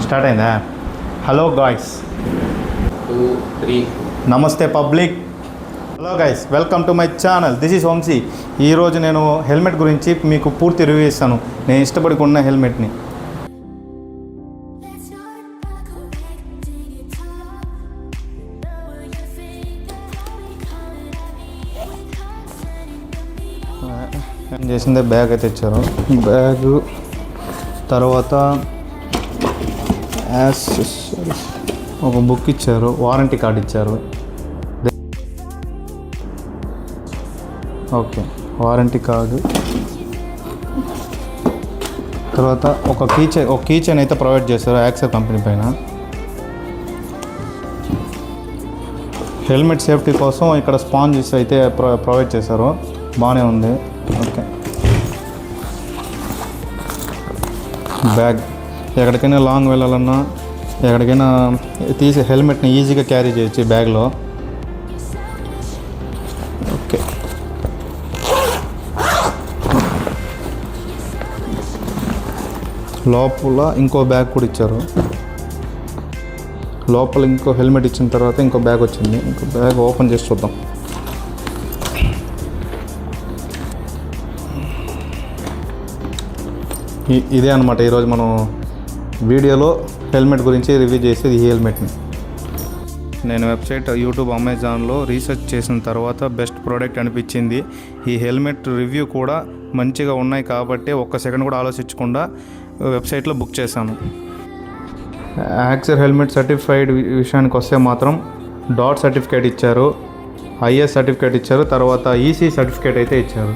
Start అయిందా? Hello guys, 2, 3. నమస్తే public. Hello guys, welcome to my channel. This is Vamshi. ఈరోజు నేను హెల్మెట్ గురించి మీకు పూర్తి రివ్యూ ఇస్తాను. నేను ఇష్టపడి కొన్న హెల్మెట్ని. నేను చేసిందే బ్యాగ్ అయితే ఇచ్చారు. బ్యాగు తర్వాత ఒక బుక్ ఇచ్చారు, వారంటీ కార్డ్ ఇచ్చారు. Okay, warranty card. తర్వాత ఒక కీ చైన్ అయితే ప్రొవైడ్ చేశారు యాక్సర్ కంపెనీ పైన. హెల్మెట్ సేఫ్టీ కోసం ఇక్కడ స్పాంజెస్ అయితే ప్రొవైడ్ చేశారు, బాగానే ఉంది. ఓకే, బ్యాగ్ ఎక్కడికైనా లాంగ్ వెళ్ళాలన్నా ఎక్కడికైనా తీసి హెల్మెట్ని ఈజీగా క్యారీ చేయొచ్చు ఈ బ్యాగ్లో. ఓకే, లోపల ఇంకో బ్యాగ్ కూడా ఇచ్చారు. లోపల ఇంకో హెల్మెట్ ఇచ్చిన తర్వాత ఇంకో బ్యాగ్ వచ్చింది. ఇంకో బ్యాగ్ ఓపెన్ చేసి చూద్దాం. ఇదే అనమాట ఈరోజు మనం వీడియోలో హెల్మెట్ గురించి రివ్యూ చేసేది. ఈ హెల్మెట్ని నేను వెబ్సైట్, యూట్యూబ్, అమెజాన్లో రీసెర్చ్ చేసిన తర్వాత బెస్ట్ ప్రోడక్ట్ అనిపించింది. ఈ హెల్మెట్ రివ్యూ కూడా మంచిగా ఉన్నాయి కాబట్టి ఒక్క సెకండ్ కూడా ఆలోచించకుండా వెబ్సైట్లో బుక్ చేశాను. యాక్సర్ హెల్మెట్ సర్టిఫైడ్ విషయానికి వస్తే మాత్రం డాట్ సర్టిఫికేట్ ఇచ్చారు, ఐఎస్ సర్టిఫికేట్ ఇచ్చారు, తర్వాత ఈసీ సర్టిఫికేట్ అయితే ఇచ్చారు.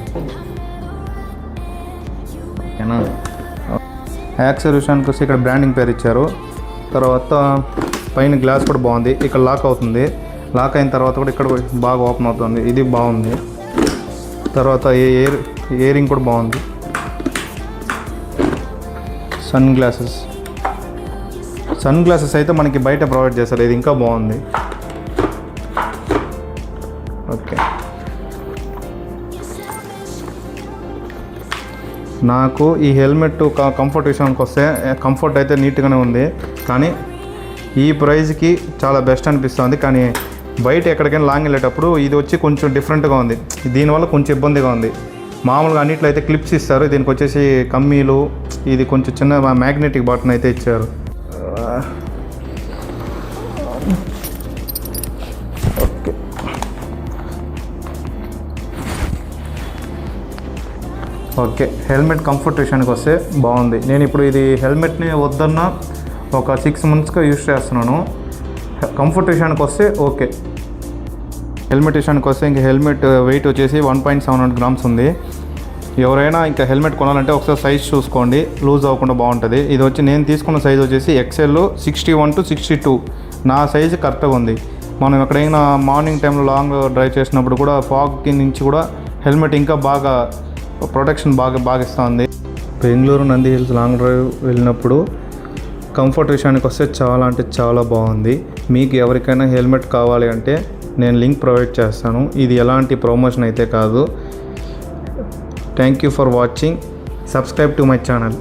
ఓకేనా? యాక్సర్ విషయానికి వస్తే ఇక్కడ బ్రాండింగ్ పేరు ఇచ్చారు. తర్వాత పైన గ్లాస్ కూడా బాగుంది. ఇక్కడ లాక్ అవుతుంది. లాక్ అయిన తర్వాత కూడా ఇక్కడ బాగా ఓపెన్ అవుతుంది. ఇది బాగుంది. తర్వాత ఇయరింగ్ కూడా బాగుంది. సన్ గ్లాసెస్ అయితే మనకి బయట ప్రొవైడ్ చేస్తారు. ఇది ఇంకా బాగుంది. ఓకే, నాకు ఈ హెల్మెట్ కంఫర్ట్ విషయానికి వస్తే కంఫర్ట్ అయితే నీట్గానే ఉంది, కానీ ఈ ప్రైస్కి చాలా బెస్ట్ అనిపిస్తుంది. కానీ బయట ఎక్కడికైనా లాంగ్ వెళ్ళేటప్పుడు ఇది వచ్చి కొంచెం డిఫరెంట్గా ఉంది. దీనివల్ల కొంచెం ఇబ్బందిగా ఉంది. మామూలుగా అన్నిట్లో అయితే క్లిప్స్ ఇస్తారు, దీనికి వచ్చేసి కమ్మీలు, ఇది కొంచెం చిన్న మ్యాగ్నెటిక్ బటన్ అయితే ఇచ్చారు. ఓకే, ఓకే, హెల్మెట్ కంఫర్ట్ విషయానికి వస్తే బాగుంది. నేను ఇప్పుడు ఇది హెల్మెట్ని వద్దన్న ఒక 6 monthsగా యూజ్ చేస్తున్నాను. కంఫర్ట్ విషయానికి వస్తే ఓకే. హెల్మెట్ విషయానికి వస్తే ఇంకా హెల్మెట్ వెయిట్ వచ్చేసి 1.700 grams ఉంది. ఎవరైనా ఇంకా హెల్మెట్ కొనాలంటే ఒకసారి సైజ్ చూసుకోండి, లూజ్ అవ్వకుండా బాగుంటుంది. ఇది వచ్చి నేను తీసుకున్న సైజ్ వచ్చేసి XL 61 to 62. నా సైజు కరెక్ట్గా ఉంది. మనం ఎక్కడైనా మార్నింగ్ టైంలో లాంగ్ డ్రైవ్ చేసినప్పుడు కూడా ఫాగ్ నుంచి కూడా హెల్మెట్ ఇంకా బాగా ప్రొటెక్షన్ బాగా ఇస్తుంది. Bengaluru Nandi hills long drive వెళ్ళినప్పుడు కంఫర్ట్ విషయానికి వస్తే చాలా అంటే చాలా బాగుంది. మీకు ఎవరికైనా హెల్మెట్ కావాలి అంటే నేను లింక్ ప్రొవైడ్ చేస్తాను. ఇది ఎలాంటి ప్రమోషన్ అయితే కాదు. Thank you for watching. Subscribe to my channel.